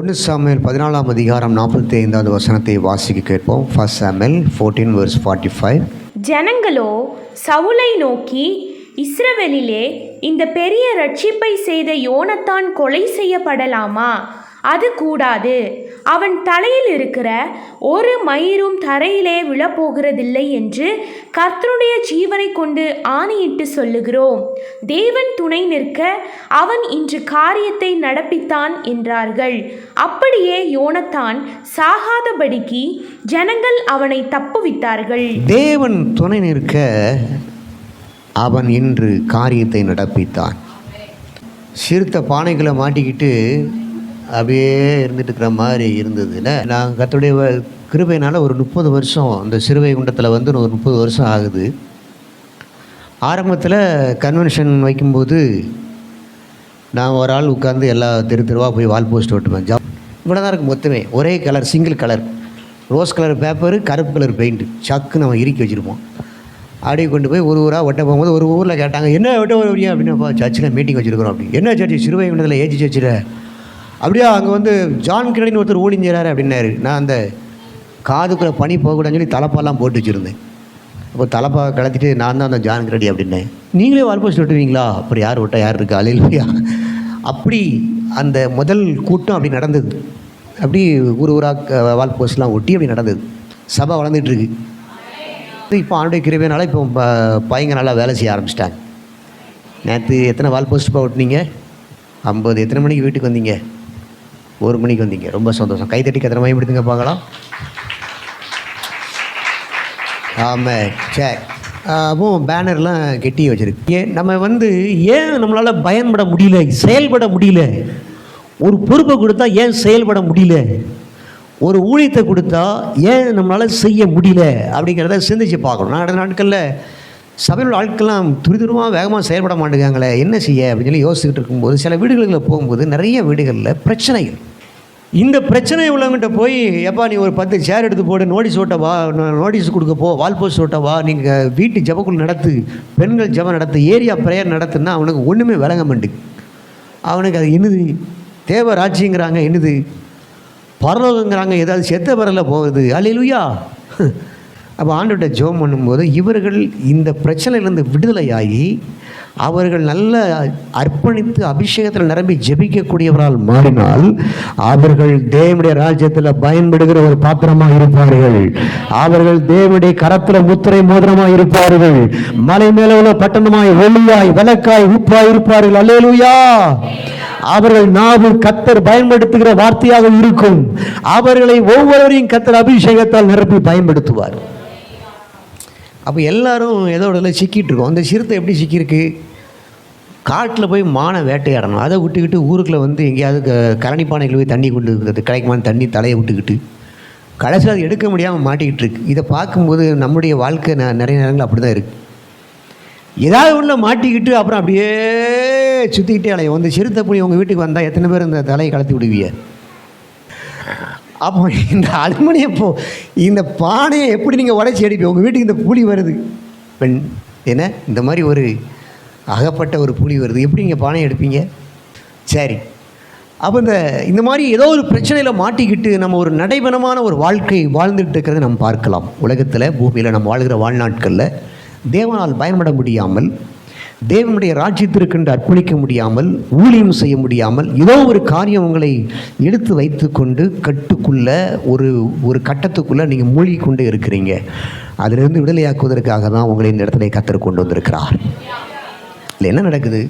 1 Samuel 14 அதிகாரம் 45வது வசனத்தை வாசிக்க கேட்போம். 1 சாமுவேல் 14:45. ஜனங்களோ சவுலை நோக்கி, இஸ்ரவேலிலே இந்த பெரிய இரட்சிப்பை செய்த யோனத்தான் கொலை செய்யப்படலாமா? அது கூடாது. அவன் தலையில் இருக்கிற ஒரு மயிரும் தரையிலே விழப்போகிறதில்லை என்று கர்த்தருடைய ஜீவனை கொண்டு ஆணையிட்டு சொல்லுகிறோம். தேவன் துணை நிற்க அவன் இன்று காரியத்தை நடப்பித்தான் என்றார்கள். அப்படியே யோனத்தான் சாகாதபடிக்கு ஜனங்கள் அவனை தப்புவித்தார்கள். தேவன் துணை நிற்க அவன் இன்று காரியத்தை நடப்பித்தான். சிறுத்தை பானைகளை மாட்டிக்கிட்டு அப்படியே இருந்துட்டு இருக்கிற மாதிரி இருந்ததுல, நான் கர்த்தருடைய கிருபையினால் ஒரு 30 வருஷம் அந்த சிறுவை குண்டத்தில் வந்து ஒரு 30 வருஷம் ஆகுது. ஆரம்பத்தில் கன்வென்ஷன் வைக்கும்போது நான் ஒரு ஆள் உட்காந்து எல்லா தெருவாக போய் வால் போஸ்ட் ஓட்டுவேன். இவ்வளோ தான் இருக்கும் மொத்தமே, ஒரே colour, single colour, rose colour paper, கருப்பு கலர் பெயிண்ட்டு, சக்கு நம்ம இறுக்கி வச்சுருப்போம். அப்படியே கொண்டு போய் ஒரு ஊராக ஒட்ட போகும்போது ஒரு ஊரில் கேட்டாங்க, என்ன ஒட்ட வருவீங்க அப்படின்னா, சர்ச்சில் மீட்டிங் வச்சுருக்கிறோம். அப்படி என்ன சர்ச்சு? சிறுவை குண்டத்தில் ஏஜி சர்ச்சில். அப்படியா? அங்கே வந்து ஜான் கென்னடின்னு ஒருத்தர் ஊழிஞ்சாரு அப்படின்னாரு. நான் அந்த காதுக்குள்ளே பனி போகக்கூடாதுன்னு சொல்லி தலைப்பாலாம் போட்டு வச்சுருந்தேன். அப்போ தலைப்பா கலத்திட்டு நான் தான் அந்த ஜான் கென்னடி அப்படின்னேன். நீங்களே வால் போஸ்ட் ஒட்டுவீங்களா? அப்படி யார் விட்டா யார் இருக்கா? அல்லேலூயா. அப்படி அந்த முதல் கூட்டம் அப்படி நடந்தது. அப்படி ஊராக வால் போஸ்ட்லாம் ஒட்டி அப்படி நடந்தது. சபை வளர்ந்துட்டுருக்கு. இப்போ ஆண்டுடைய கிருபையினால இப்போ பையங்க நல்லா வேலை செய்ய ஆரம்பிச்சிட்டாங்க. நேற்று எத்தனை வால் போஸ்ட் ஒட்டினீங்க? 50. எத்தனை மணிக்கு வீட்டுக்கு வந்தீங்க? 1 மணிக்கு வந்தீங்க. ரொம்ப சந்தோஷம். கைத்தட்டி எத்தனை மணி எடுத்துங்க பார்க்கலாம். ஆமாம், சரி. அப்போ பேனர்லாம் கெட்டி வச்சுருக்கு. நம்ம வந்து ஏன் நம்மளால் பயன்பட முடியல, செயல்பட முடியல? ஒரு பொறுப்பை கொடுத்தா ஏன் செயல்பட முடியல? ஒரு ஊழியத்தை கொடுத்தா ஏன் நம்மளால் செய்ய முடியல அப்படிங்கிறத சிந்திச்சு பார்க்கணும். நான் அடுத்த நாட்களில் சபையில் ஆட்கள்லாம் துரிதமாக வேகமாக செயல்பட மாட்டேங்காங்களே, என்ன செய்ய அப்படின்னு சொல்லி யோசிச்சுக்கிட்டு இருக்கும்போது சில வீடுகளில் போகும்போது நிறைய வீடுகளில் பிரச்சனைகள். இந்த பிரச்சனை உள்ளவங்கிட்ட போய், எப்பா நீ ஒரு 10 சேர் எடுத்து போடு, நோட்டீஸ் ஓட்டவா, நோட்டீஸ் கொடுக்க போ, வால் போஸ்ட் ஓட்டவா, நீங்கள் வீட்டு ஜபக்குள் நடத்து, பெண்கள் ஜபம் நடத்து, ஏரியா ப்ரேயர் நடத்துன்னா அவனுக்கு ஒன்றுமே விளங்க மாட்டேங்குது. அவனுக்கு அது என்னது தேவ ராட்சியங்கிறாங்க, என்னது பரலோகங்கிறாங்க, ஏதாவது செத்த பரலில் போகுது. அல்லேலூயா. அப்போ ஆண்டவர்கிட்ட ஜெபம் பண்ணும்போது இவர்கள் இந்த பிரச்சனையிலேருந்து விடுதலையாகி அவர்கள் நல்ல அர்ப்பணித்து அபிஷேகத்தில் நிரம்பி ஜெபிக்கக்கூடியவரால் மாறினால் அவர்கள் தேவனுடைய ராஜ்யத்தில் பயன்படுகிற ஒரு பாத்திரமாக இருப்பார்கள். அவர்கள் தேவனுடைய கரத்தில் முத்திரை மோதிரமாக இருப்பார்கள். மலை மேலே உள்ள பட்டணமாய், ஒளியாய், விளக்காய், உப்பாய் இருப்பார்கள். அல்லேலூயா. அவர்கள் நாவு கர்த்தர் பயன்படுத்துகிற வார்த்தையாக இருக்கும். அவர்களை ஒவ்வொருவரையும் கர்த்தர் அபிஷேகத்தால் நிரப்பி பயன்படுத்துவார். அப்போ எல்லாரும் எதோட சிக்கிட்டு இருக்கோம். அந்த சிறுத்தை எப்படி சிக்கியிருக்கு? காட்டில் போய் மானை வேட்டையாடணும், அதை விட்டுக்கிட்டு ஊருக்குள்ளே வந்து எங்கேயாவது கரணி பானைகள் போய் தண்ணி கொண்டு கிடைக்குமான தண்ணி தலையை விட்டுக்கிட்டு கடைசியில் அது எடுக்க முடியாமல் மாட்டிக்கிட்டு இருக்கு. இதை பார்க்கும்போது நம்முடைய வாழ்க்கை நிறைய நேரங்கள் அப்படி தான் இருக்குது. ஏதாவது உள்ள மாட்டிக்கிட்டு அப்புறம் அப்படியே சுற்றிக்கிட்டே அலையும். அந்த சிறுத்தை புலி உங்கள் வீட்டுக்கு வந்தால் எத்தனை பேர் இந்த தலையை கலத்தி விடுவீங்க? அப்போ இந்த அலுமினியம் இந்த பானையை எப்படி நீங்கள் உடைச்சி அடிப்பீங்க? உங்கள் வீட்டுக்கு இந்த புலி வருது, பெண் என்ன இந்த மாதிரி ஒரு அகப்பட்ட ஒரு புலி வருது, எப்படி நீங்கள் பானையை எடுப்பீங்க? சரி. அப்போ இந்த மாதிரி ஏதோ ஒரு பிரச்சனையில் மாட்டிக்கிட்டு நம்ம ஒரு நடைபெறமான ஒரு வாழ்க்கை வாழ்ந்துட்டு இருக்கிறத நம்ம பார்க்கலாம். உலகத்தில் பூமியில் நம்ம வாழ்கிற வாழ்நாட்களில் தேவனால் பயன்பட முடியாமல், தேவனுடைய ராஜ்யத்திற்கென்று அர்ப்பணிக்க முடியாமல், ஊழியம் செய்ய முடியாமல், ஏதோ ஒரு காரியம் உங்களை எடுத்து வைத்து கொண்டு கட்டுக்குள்ள ஒரு கட்டத்துக்குள்ளே நீங்கள் மூழ்கி கொண்டு இருக்கிறீங்க. அதிலிருந்து விடுதலையாக்குவதற்காக தான் உங்களை இந்த இடத்துல கர்த்தர் கொண்டு வந்திருக்கிறார். இல்லை என்ன நடக்குது?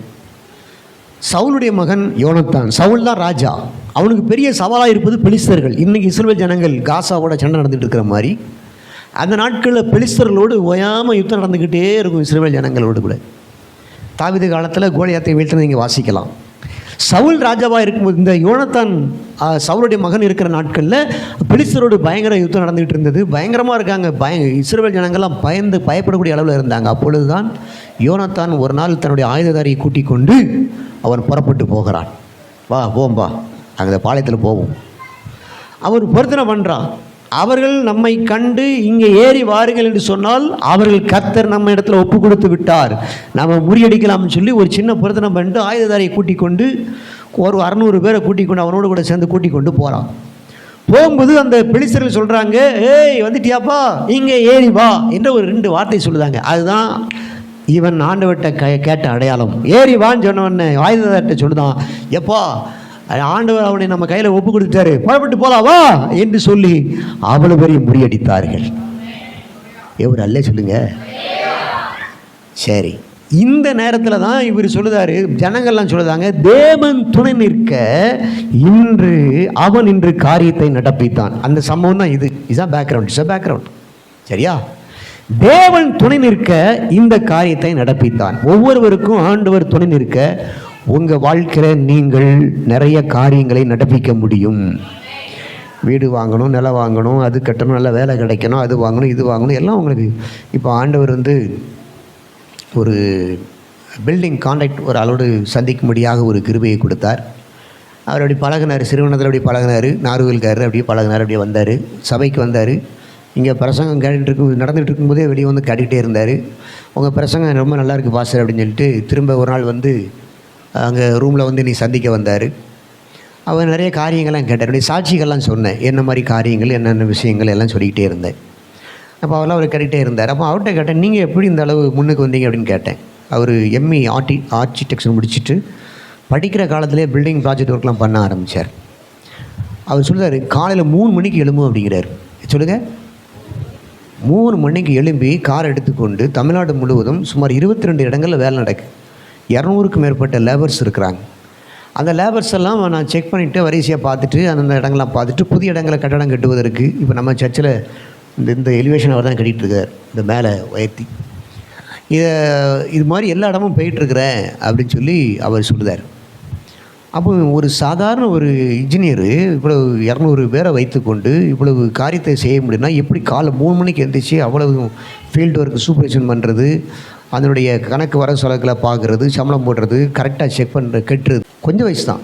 சவுலுடைய மகன் யோனத்தான். சவுல் தான் ராஜா. அவனுக்கு பெரிய சவாலாக இருப்பது பெலிஸ்தர்கள். இன்றைக்கி இஸ்ரவேல் ஜனங்கள் காசாவோட சண்டை நடந்துகிட்டு இருக்கிற மாதிரி அந்த நாட்களில் பெலிஸ்தர்களோடு ஓயாமல் யுத்தம் நடந்துக்கிட்டே இருக்கும். இஸ்ரவேல் ஜனங்களோடு கூட தாவீது காலத்தில் கோலியாத்தை வீழ்த்தினதை நீங்கள் வாசிக்கலாம். சவுல் ராஜாவாக இருக்கும்போது இந்த யோனத்தான் சவுலுடைய மகன் இருக்கிற நாட்களில் பெலிஸ்தரோடு பயங்கர யுத்தம் நடந்துகிட்டு இருந்தது. பயங்கரமாக இருக்காங்க. இஸ்ரவேல் ஜனங்கள்லாம் பயப்படக்கூடிய அளவில் இருந்தாங்க. அப்பொழுது தான் யோனத்தான் ஒரு நாள் தன்னுடைய ஆயுததாரியை கூட்டிக் கொண்டு அவன் புறப்பட்டு போகிறான். போம்பா அங்கே பாளையத்தில் போவோம். அவன் பொருத்தனை பண்ணுறான். அவர்கள் நம்மை கண்டு இங்கே ஏறி வாருங்கள் என்று சொன்னால் அவர்கள் கர்த்தர் நம்ம இடத்துல ஒப்பு கொடுத்து விட்டார், நம்ம முறியடிக்கலாம்னு சொல்லி ஒரு சின்ன பொருத்தனை பண்ணிட்டு ஆயுததாரியை கூட்டிக் கொண்டு ஒரு 600 பேரை கூட்டிக் கொண்டு அவனோடு கூட சேர்ந்து கூட்டிக் கொண்டு போகிறான். போகும்போது அந்த பெலிஸ்தர்கள் சொல்கிறாங்க, ஏய் வந்துட்டியாப்பா, இங்கே ஏறி வா என்ற ஒரு 2 வார்த்தை சொல்லுதாங்க. அதுதான் இவன் ஆண்டவர்கிட்ட கேட்ட அடையாளம். ஏறி வான்னு சொன்னவொடனே ஆயுதத்தை சொல்லுதான், எப்பா ஆண்டவர் அவனை நம்ம கையில் ஒப்பு கொடுத்துட்டாரு, புறப்பட்டு போலாம் வா என்று சொல்லி அவ்வளவு பெரிய முறியடித்தார்கள். எவர் அல்ல சொல்லுங்க. சரி, இந்த நேரத்தில் தான் இவர் சொல்லுதாரு, ஜனங்கள்லாம் சொல்லுதாங்க, தேவன் துணை நிற்க அவன் இன்று காரியத்தை நடப்பித்தான். அந்த சம்பவம் தான் இதுதான் பேக்ரவுண்ட். It's background. சரியா? தேவன் துணை நிற்க இந்த காரியத்தை நடப்பித்தான். ஒவ்வொருவருக்கும் ஆண்டவர் துணை நிற்க உங்கள் வாழ்க்கையில் நீங்கள் நிறைய காரியங்களை நடப்பிக்க முடியும். வீடு வாங்கணும், நிலம் வாங்கணும், அது கட்டணும், நல்ல வேலை கிடைக்கணும், அது வாங்கணும், இது வாங்கணும், எல்லாம் உங்களுக்கு. இப்போ ஆண்டவர் ஒரு பில்டிங் கான்ட்ராக்ட் ஒரு ஆளோடு சந்திக்கும்படியாக ஒரு கிருபையை கொடுத்தார். அவர் அப்படி பழகினார், சிறுவனத்தில் அப்படி பழகினார், நார்வேல்காரர் அப்படியே பழகினார், அப்படியே வந்தார், சபைக்கு வந்தார். இங்கே பிரசங்கம் நடந்துகிட்டு இருக்கும்போதே வெளியே வந்து கேட்டுக்கிட்டே இருந்தார். உங்கள் பிரசங்கம் ரொம்ப நல்லா இருக்குது பாஸ்டர் அப்படின்னு சொல்லிட்டு திரும்ப ஒரு நாள் அங்கே ரூமில் நீ சந்திக்க வந்தார். அவர் நிறைய காரியங்கள்லாம் கேட்டார், அப்படியே சாட்சிகள்லாம் சொன்னேன், என்ன மாதிரி காரியங்கள் என்னென்ன விஷயங்கள் எல்லாம் சொல்லிக்கிட்டே இருந்தேன். அப்போ அவரெல்லாம் அவர் கேட்டுகிட்டே இருந்தார். அப்போ அவர்கிட்ட கேட்டேன், நீங்கள் எப்படி இந்த அளவு முன்னுக்கு வந்தீங்க அப்படின்னு கேட்டேன். அவர் எம்இ ஆர்கிடெக்சர் முடிச்சுட்டு படிக்கிற காலத்திலே பில்டிங் ப்ராஜெக்ட் ஒர்க்லாம் பண்ண ஆரம்பித்தார். அவர் சொல்கிறார், காலையில் 3 மணிக்கு எழும்பும் அப்படிங்கிறார். சொல்லுங்கள், 3 மணிக்கு எழும்பி கார் எடுத்துக்கொண்டு தமிழ்நாடு முழுவதும் சுமார் 22 இடங்களில் வேலை நடக்குது. 200க்கும் மேற்பட்ட லேபர்ஸ் இருக்கிறாங்க. அந்த லேபர்ஸ் எல்லாம் நான் செக் பண்ணிவிட்டு வரிசையாக பார்த்துட்டு அந்தந்த இடங்கள்லாம் பார்த்துட்டு புதிய இடங்களை கட்டடம் கட்டுவதற்கு இப்போ நம்ம சர்ச்சில் இந்த எலிவேஷன் அவர் தான் கட்டிகிட்ருக்கார், இந்த மேலே உயர்த்தி இது மாதிரி எல்லா இடமும் போயிட்டுருக்குறேன் அப்படின்னு சொல்லி அவர் சொல்லுதார். அப்போ ஒரு சாதாரண ஒரு இன்ஜினியரு இவ்வளவு 200 பேரை வைத்துக்கொண்டு இவ்வளவு காரியத்தை செய்ய முடியும்னா எப்படி காலை 3 மணிக்கு எழுந்திரிச்சு அவ்வளவு ஃபீல்டு ஒர்க் சூப்பர்வைசன் பண்ணுறது, அதனுடைய கணக்கு வர செலவுகளை பார்க்குறது, சம்பளம் போடுறது, கரெக்டாக செக் பண்ணுறது, கட்டுறது, கொஞ்சம் வயசு தான்.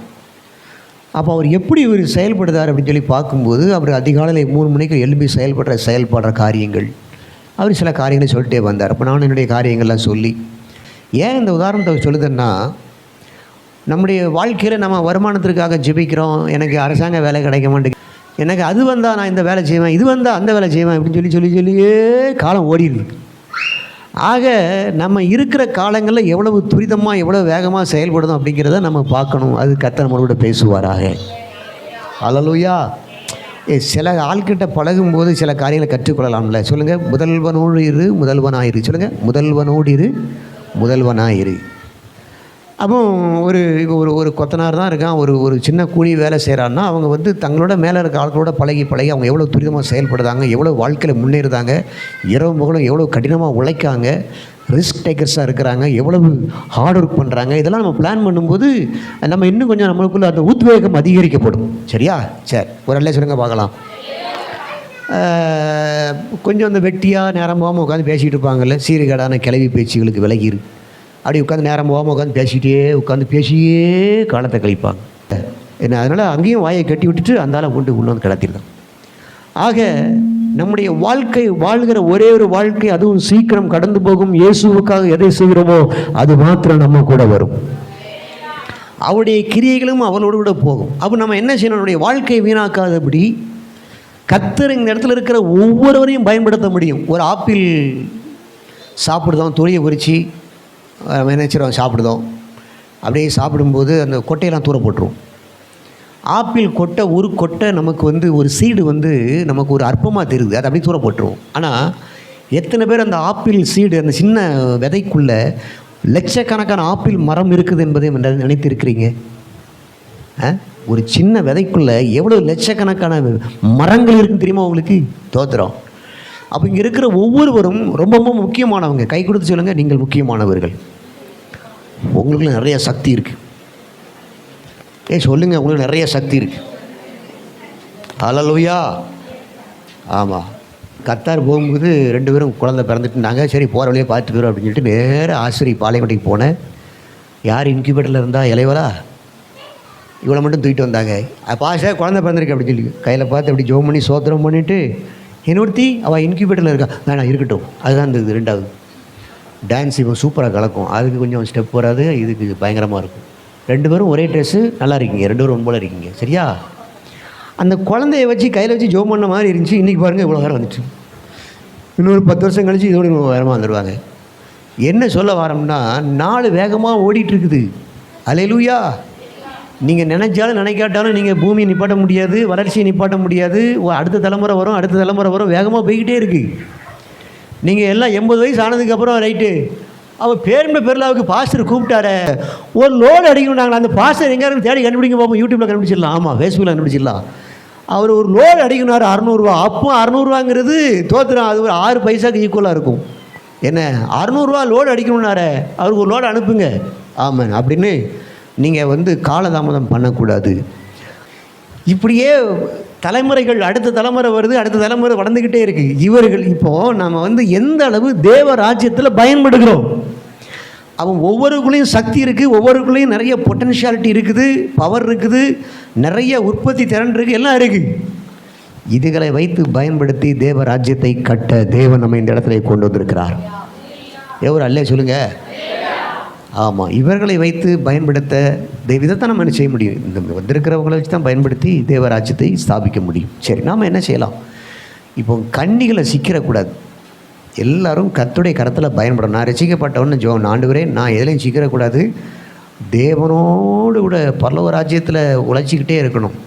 அப்போ அவர் எப்படி இவர் செயல்படுதார் அப்படின்னு சொல்லி பார்க்கும்போது அவர் அதிகாலையில் 3 மணிக்கு எழுப்பி செயல்படுற காரியங்கள், அவர் சில காரியங்களை சொல்லிட்டே வந்தார். அப்போ நான் என்னுடைய காரியங்கள்லாம் சொல்லி, ஏன் இந்த உதாரணத்தை சொல்லுதுன்னா, நம்முடைய வாழ்க்கையில் நம்ம வருமானத்திற்காக ஜெபிக்கிறோம், எனக்கு அரசாங்க வேலை கிடைக்க மாட்டேங்குது, எனக்கு அது வந்தால் நான் இந்த வேலை செய்வேன், இது வந்தால் அந்த வேலை செய்வேன் அப்படின்னு சொல்லியே காலம் ஓடிடுது. ஆக நம்ம இருக்கிற காலங்களில் எவ்வளவு துரிதமாக எவ்வளோ வேகமாக செயல்படுதோம் அப்படிங்கிறத நம்ம பார்க்கணும். அது கர்த்தர் நம்மளோட பேசுவாராக. அல்லேலூயா. சில ஆள்கிட்ட பழகும்போது சில காரியங்களை கற்றுக்கொள்ளலாம்ல. சொல்லுங்கள், முதல்வனோடு இரு முதல்வனாயிரு. சொல்லுங்கள், முதல்வனோடு இரு முதல்வனாயிரு. அப்போ ஒரு கொத்தனார் தான் இருக்கான், ஒரு சின்ன கூலி வேலை செய்கிறான்னா அவங்க தங்களோட மேலே இருக்க ஆட்களோட பழகி அவங்க எவ்வளோ துரிதமாக செயல்படுறாங்க, எவ்வளோ வாழ்க்கையில் முன்னேறுதாங்க, இரவு முகலும் எவ்வளோ கடினமாக உழைக்காங்க, ரிஸ்க் டேக்கர்ஸாக இருக்கிறாங்க, எவ்வளவு ஹார்ட் ஒர்க் பண்ணுறாங்க. இதெல்லாம் நம்ம பிளான் பண்ணும்போது நம்ம இன்னும் கொஞ்சம் நம்மளுக்குள்ள அந்த உத்வேகம் அதிகரிக்கப்படும். சரியா? சரி, ஒரு அல்ல சொல்லுங்க பார்க்கலாம். கொஞ்சம் வெட்டியாக நேரம் போகாமல் உட்காந்து பேசிகிட்டு இருப்பாங்கல்ல, சீர்கேடான கிளவி பேச்சுகளுக்கு விலகிரு. அப்படி உட்காந்து நேரம் போகாமல் உட்காந்து பேசியே காலத்தை கழிப்பாங்க. என்ன, அதனால் அங்கேயும் வாயை கட்டி விட்டுட்டு அந்த ஆளை கொண்டு உள்ளே வந்து கிடத்திருந்தான். ஆக நம்முடைய வாழ்க்கை வாழ்கிற ஒரே ஒரு வாழ்க்கை, அதுவும் சீக்கிரம் கடந்து போகும். இயேசுவுக்காக எதை செய்கிறோமோ அது மாத்திரம் நம்ம கூட வரும். அவருடைய கிரியைகளும் அவனோடு கூட போகும். அப்போ நம்ம என்ன செய்யணும்? நம்முடைய வாழ்க்கையை வீணாக்காதபடி கர்த்தர் இந்த இடத்துல இருக்கிற ஒவ்வொருவரையும் பயன்படுத்த முடியும். ஒரு ஆப்பிள் சாப்பிடுதோம், தொழியை உரித்து நினைச்சிடும் சாப்பிடுதோம். அப்படியே சாப்பிடும்போது அந்த கொட்டையெல்லாம் தூர போட்டுரும். ஆப்பிள் கொட்டை, ஒரு கொட்டை நமக்கு ஒரு சீடு நமக்கு ஒரு அற்பமாக தெரியுது, அதை அப்படியே தூர போட்டுருவோம். ஆனால் எத்தனை பேர் அந்த ஆப்பிள் சீடு, அந்த சின்ன விதைக்குள்ளே லட்சக்கணக்கான ஆப்பிள் மரம் இருக்குது என்பதை நினைத்திருக்கிறீங்க? ஒரு சின்ன விதைக்குள்ளே எவ்வளோ லட்சக்கணக்கான மரங்கள் இருக்குன்னு தெரியுமா உங்களுக்கு? தோத்துறோம். அப்போ இங்கே இருக்கிற ஒவ்வொருவரும் ரொம்ப ரொம்ப முக்கியமானவங்க. கை கொடுத்து சொல்லுங்கள், நீங்கள் முக்கியமானவர்கள். உங்களுக்கு நிறைய சக்தி இருக்குது. சொல்லுங்கள், உங்களுக்கு நிறைய சக்தி இருக்குது. அல்லேலூயா. ஆமாம், கத்தார் போகும்போது 2 பேரும் குழந்தை பிறந்துட்டுனாங்க. சரி, போகிற வழியே பார்த்துக்கிறோம் அப்படின்னு சொல்லிட்டு நேராக ஆசிரியர் பாளையங்கோட்டைக்கு போனேன். யார் இன்குபேட்டரில் இருந்தால் இளைவலா இவ்வளோ மட்டும் தூக்கிட்டு வந்தாங்க. பாஷா குழந்தை பிறந்திருக்கு அப்படின்னு சொல்லி கையில் பார்த்து அப்படி ஜோம் பண்ணி சோத்திரம் பண்ணிவிட்டு, என்னொருத்தி அவள் இன்குபேட்டரில் இருக்கா, வேணாம் இருக்கட்டும். அதுதான் இந்த 2வது டான்ஸ் இப்போ சூப்பராக கலக்கும். அதுக்கு கொஞ்சம் ஸ்டெப் வராது, இதுக்கு பயங்கரமாக இருக்கும். 2 பேரும் ஒரே ட்ரெஸ்ஸு, நல்லா இருக்கீங்க, 2 பேரும் ஒன்று போல் இருக்கீங்க, சரியா? அந்த குழந்தைய வச்சு கையில் வச்சு ஜோம் பண்ண மாதிரி இருந்துச்சு. இன்றைக்கி பாருங்கள் இவ்வளோ வேறு வந்துச்சு. இன்னொரு 10 வருஷம் கழிச்சு இதோட இவ்வளோ வேகமாக வந்துடுவாங்க. என்ன சொல்ல வரோம்னா, நாள் வேகமாக ஓடிட்டுருக்குது. அல்லேலூயா. நீங்கள் நினைச்சாலும் நினைக்காட்டாலும் நீங்கள் பூமியை நிப்பாட்ட முடியாது, வளர்ச்சியை நிப்பாட்ட முடியாது. அடுத்த தலைமுறை வரும், அடுத்த தலைமுறை வரும், வேகமாக போய்கிட்டே இருக்குது. நீங்கள் எல்லாம் 80 வயசு ஆனதுக்கப்புறம் ரைட்டு, அவள் பேருண்ட பெருளாவுக்கு பாஸ்டர் கூப்பிட்டார, ஒரு லோடு அடிக்கணும்னாங்களா, அந்த பாஸ்டர் எங்கேயாரும் தேடி கண்டுபிடிக்க பார்ப்போம், யூடியூப்பில் கண்டுபிடிச்சிடலாம், ஆமாம் ஃபேஸ்புக்கில் கண்டுபிடிச்சிடலாம். அவர் ஒரு லோடு அடிக்கணும் 600 ரூபா. அப்போ 600 தோத்துறான், அது ஒரு 6 பைசாவுக்கு ஈக்குவலாக இருக்கும். என்ன 600 லோடு அடிக்கணும்னார, அவருக்கு ஒரு லோடு அனுப்புங்க. ஆமாம் அப்படின்னு நீங்கள் காலதாமதம் பண்ணக்கூடாது. இப்படியே தலைமுறைகள், அடுத்த தலைமுறை வருது, அடுத்த தலைமுறை வளர்ந்துக்கிட்டே இருக்குது. இவர்கள் இப்போது நம்ம எந்த அளவு தேவ ராஜ்யத்தில் பயன்படுகிறோம். அவன் ஒவ்வொருக்குள்ளேயும் சக்தி இருக்குது, ஒவ்வொருக்குள்ளேயும் நிறைய பொட்டன்ஷியாலிட்டி இருக்குது, பவர் இருக்குது, நிறைய உற்பத்தி திறன் இருக்குது, எல்லாம் இருக்குது. இதுகளை வைத்து பயன்படுத்தி தேவ ராஜ்யத்தை கட்ட தேவன் நம்ம இந்த இடத்துல கொண்டு வந்திருக்கிறார். எவர் அல்லே சொல்லுங்கள். ஆமாம், இவர்களை வைத்து பயன்படுத்த இதைத்தான் நம்ம என்ன செய்ய முடியும்? இந்த வந்திருக்கிறவங்களை வச்சு தான் பயன்படுத்தி தேவராஜ்யத்தை ஸ்தாபிக்க முடியும். சரி, நாம் என்ன செய்யலாம்? இப்போ கண்ணிகளை சிக்கிறக்கூடாது. எல்லாரும் கர்த்தருடைய கரத்தில் பயன்படணும். நான் ரசிக்கப்பட்டவன்னு ஆண்டவரே, நான் எதுலையும் சிக்கிறக்கூடாது, தேவனோடு கூட பரலோக ராஜ்யத்தில் உழைச்சிக்கிட்டே இருக்கணும்.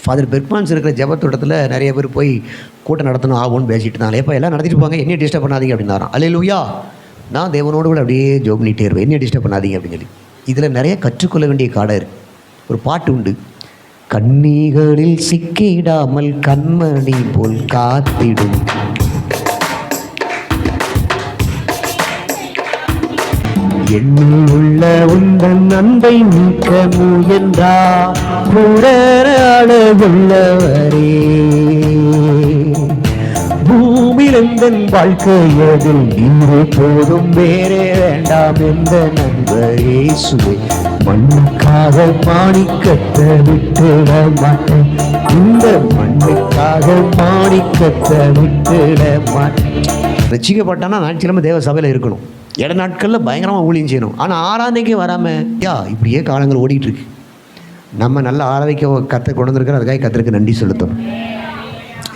ஃபாதர் பெர்க்மான்ஸ் இருக்கிற ஜெபத்தோட்டத்தில் நிறைய பேர் போய் கூட்டம் நடத்தணும் ஆகும்னு பேசிட்டு இருந்தாங்க. எப்போ எல்லாம் நடத்திட்டு போங்க, என்னையும் டிஸ்டர்ப் பண்ணாதீங்க அப்படின்னாராம். அல்லேலூயா. நான் தேவனோடு கூட அப்படியே ஜோம் பண்ணிகிட்டே இருப்பேன், என்னையும் டிஸ்டர்ப் பண்ணாதீங்க அப்படின்னு சொல்லி. இதில் நிறைய கற்றுக்கொள்ள வேண்டிய காடம் இருக்குது. ஒரு பாட்டு உண்டு, கண்ணீகளில் சிக்கிடாமல் கண்மணி போல் காத்திடும், எண்ணில் உள்ள உந்தன் அன்பை நீக்க முயன்றார் உள்ளவரே, பூமியில் எந்தன் வாழ்க்கையதில் நீரே போதும், வேறே வேண்டாம் எந்த நண்பர் இயேசுவே, மண்ணுக்காக மாணிக்கத்தை விட்டுட மாட்டேன், இந்த மண்ணுக்காக மாணிக்கத்தை விட்டுட மாட்டேன். ரட்சிக்கப்பட்டானா ஞாயிற்றுக்கிழமை தேவ சபையில் இருக்கணும், இட நாட்களில் பயங்கரமாக ஊழியம் செய்யணும். ஆனால் ஆராதனைக்கே வராமல் இப்படியே காலங்கள் ஓடிட்டு இருக்கு. நம்ம நல்ல ஆராதிக்க கத்தை கொண்டு வந்திருக்கிறோம், அதுக்காக கத்தருக்கு நன்றி செலுத்தணும்.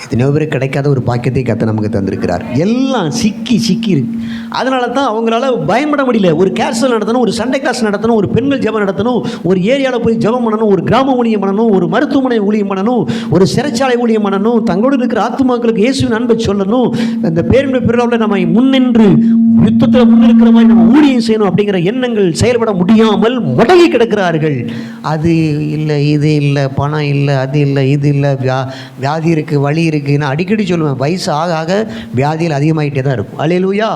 எத்தனையோ பேருக்கு கிடைக்காத ஒரு பாக்கியத்தை கத்தை நமக்கு தந்திருக்கிறார். எல்லாம் சிக்கி இருக்கு. அதனால தான் அவங்களால பயன்பட முடியல. ஒரு கேர்சல் நடத்தணும், ஒரு சண்டே கிளாஸ் நடத்தணும், ஒரு பெண்கள் ஜெபம் நடத்தணும், ஒரு ஏரியாவில் போய் ஜெபம் பண்ணணும், ஒரு கிராம ஊழியம் பண்ணணும், ஒரு மருத்துவமனை ஊழியம் பண்ணணும், ஒரு சிறைச்சாலை ஊழியம் பண்ணணும், தங்களோடு இருக்கிற ஆத்துமாக்களுக்கு இயேசுவின் அன்பை சொல்லணும். இந்த பேருண்ட பெருளாவில் நம்ம முன்னின்று யுத்தத்தில் முன்னிருக்கிற மாதிரி நம்ம ஊழியம் செய்யணும் அப்படிங்கிற எண்ணங்கள் செயல்பட முடியாமல் முடங்கி கிடக்கிறார்கள். அது இல்லை, இது இல்லை, பணம் இல்லை, அது இல்லை, இது இல்லை, வியாதி இருக்குது, வலி இருக்குது. நான் அடிக்கடி சொல்லுவேன், வயசு ஆக ஆக வியாதிகள் அதிகமாகிட்டே தான் இருக்கும். அல்லேலூயா.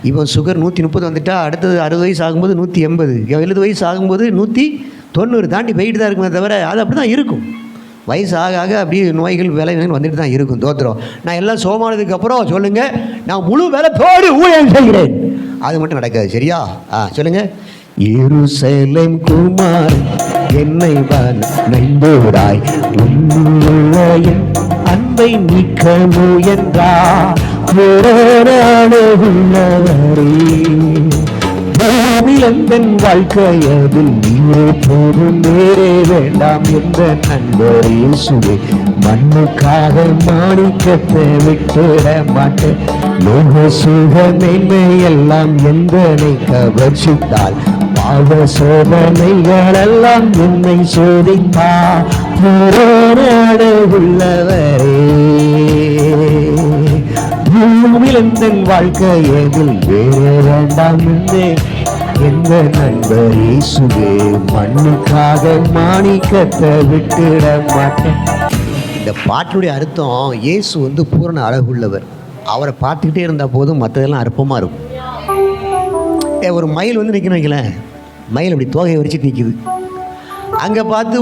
இப்போ சுகர் 130 வந்துட்டா அடுத்தது 60 வயசு ஆகும்போது 180, 70 வயசு ஆகும்போது 190 தாண்டி போயிட்டு தான் இருக்குமே தவிர அது அப்படி தான் இருக்கும். வயசு ஆக ஆக அப்படியே நோய்கள் வேலை வந்துட்டு தான் இருக்கும். தோத்திரம். நான் எல்லாம் சோமானதுக்கப்புறம் சொல்லுங்கள், நான் முழு வேலைத்தோடு ஊழியம் செய்கிறேன், அது மட்டும் நடக்காது. சரியா? சொல்லுங்கள். எருசலேம் குமார் என்னை நைந்தோராய் உன்னுடைய அன்பை நீக்க முயன்றார் உள்ளவரே, பூமிலந்தன் வாழ்க்கையதில் நீரே போதும், வேறே வேண்டாம் என்ற நண்பர் இயேசுவே, மண்ணுக்காக மாணிக்கத்தை விட்டுட மாட்டேன், லோக சுக மேன்மை எல்லாம் எந்தனை கவர்ச்சித்தால், பாவ சோதனைகள் எல்லாம் என்னை சோதித்தார் உள்ளவரே, பூமிலந்தன் வாழ்க்கையதில் வேறே வேண்டாம் எந்த நண்பர் இயேசுவே, மண்ணுக்காக மாணிக்கத்தை விட்டுட மாட்டேன். இந்த பாட்டுடைய அர்த்தம், இயேசு பூரண அழகுள்ளவர். அவரை பார்த்துக்கிட்டே இருந்தால் போதும், மற்றதெல்லாம் அற்பமாக இருக்கும். ஒரு மயில் நிற்கணும் வைக்கலேன், மயில் அப்படி தோகையை வரிச்சிட்டு நிற்கிது. அங்கே பார்த்து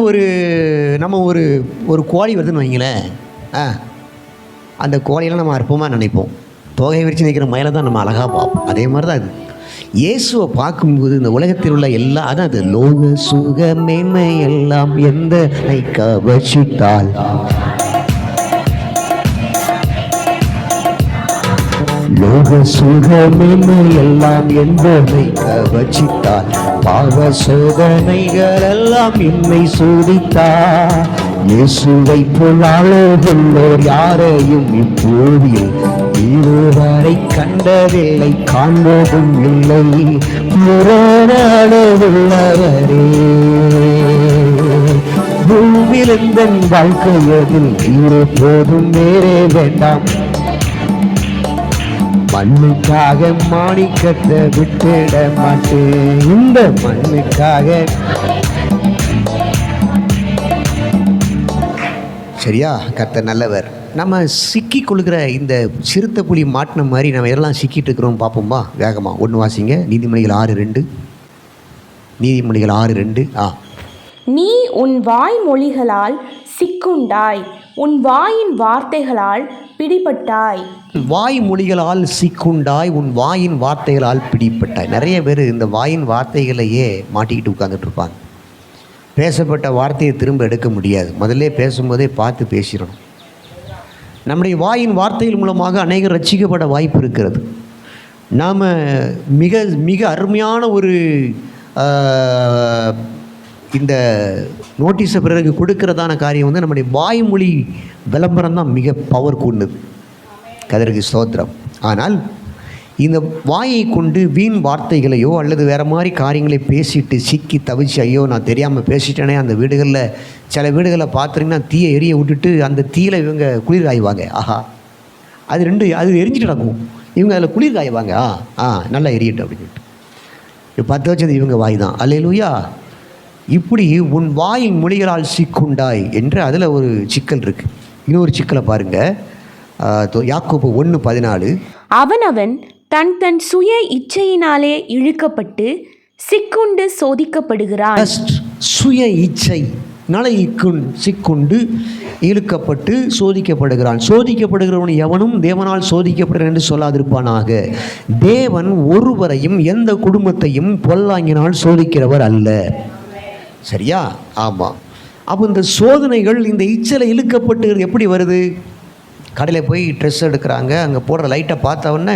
நம்ம ஒரு கோழி வருதுன்னு வைங்களேன், அந்த கோழியெல்லாம் நம்ம அற்பமாக நினைப்போம். தோகையை விரித்து நிற்கிற மயிலை தான் நம்ம அழகாக பார்ப்போம். அதே மாதிரி தான் அது. இயேசுவை பார்க்கும்போது இந்த உலகத்தில் உள்ள எல்லாம், அதான் அது லோக சுக மேன்மை எல்லாம் எந்த கவர்ச்சித்தால், லோக சுகமென்னு எல்லாம் என்பதை கவச்சித்தார், பாவ சோதனைகள் எல்லாம் என்னை சோதித்தார். இயேசுவை போல் ஆளோர் யாரையும் இப்போதில் இதுவரை கண்டதில்லை, காண்பதும் இல்லை. புறநாடுள்ளவரே பூமியில் இந்த வாழ்க்கையதில் இருப்போதும் வேறே வேண்டாம். மண்ணுக்காக மாணிக்கத்தை விட்டுட மாட்டேன், இந்த மண்ணுக்காக. சரியா? கர்த்தர் நல்லவர். நம்ம சிக்கி கொள்கிற இந்த சிறுத்தை புலி மாட்டின மாதிரி நம்ம எதெல்லாம் சிக்கிட்டு இருக்கிறோம் பார்ப்போம்பா. வேகமாக ஒன்று வாசிங்க. நீதிமொழிகள் 6:2. நீதிமொழிகள் 6:2. நீ உன் வாய்மொழிகளால் சிக்குண்டாய், உன் வாயின் வார்த்தைகளால் பிடிபட்டாய். வாய்மொழிகளால் சிக்குண்டாய், உன் வாயின் வார்த்தைகளால் பிடிபட்டாய். நிறைய பேர் இந்த வாயின் வார்த்தைகளையே மாட்டிக்கிட்டு உட்கார்ந்துட்டு இருப்பாங்க. பேசப்பட்ட வார்த்தையை திரும்ப எடுக்க முடியாது. முதல்ல பேசும்போதே பார்த்து பேசிடணும். நம்முடைய வாயின் வார்த்தைகள் மூலமாக அநேகர் ரட்சிக்கப்பட வாய்ப்பு இருக்கிறது. நாம் மிக மிக அருமையான ஒரு இந்த நோட்டீஸை பிறகு கொடுக்கிறதான காரியம் வந்து நம்முடைய வாய்மொழி விளம்பரம் தான் மிக பவர் கூடுது. கதருக்கு ஸ்தோத்திரம். ஆனால் இந்த வாயை கொண்டு வீண் வார்த்தைகளையோ அல்லது வேறு மாதிரி காரியங்களை பேசிட்டு சிக்கி தவிச்சு, ஐயோ நான் தெரியாமல் பேசிட்டேனே. அந்த வீடுகளில் சில வீடுகளில் பார்த்துட்டிங்கன்னா தீயை எரிய விட்டுட்டு அந்த தீயில் இவங்க குளிர் காய்வாங்க. ஆஹா, அது எரிஞ்சிட்டு நடக்கும். இவங்க அதில் குளிர் காய்வாங்க. நல்லா எரியட்டும் அப்படின்னு சொல்லிட்டு 10 வச்சது இவங்க வாய் தான். அல்லேலூயா. இப்படி உன் வாயின் மொழிகளால் சிக்குண்டாய் என்று அதில் ஒரு சிக்கல் இருக்குது. இன்னொரு சிக்கலை பாருங்கள். யாக்கோபு 1:14. அவனவன் தன் தன் சுய இச்சையினாலே இழுக்கப்பட்டு சிக்குண்டு சோதிக்கப்படுகிறான். சுய இச்சைனால சிக்குண்டு இழுக்கப்பட்டு சோதிக்கப்படுகிறான். சோதிக்கப்படுகிறவன் எவனும் தேவனால் சோதிக்கப்படுகிறான் என்று சொல்லாதிருப்பானாக. தேவன் ஒருவரையும் எந்த குடும்பத்தையும் பொல்லாங்கினால் சோதிக்கிறவர் அல்ல. சரியா? ஆமாம். அப்போ இந்த சோதனைகள் இந்த இச்சலை இழுக்கப்பட்டு எப்படி வருது? கடையில் போய் ட்ரெஸ் எடுக்கிறாங்க, அங்கே போடுற லைட்டை பார்த்த உடனே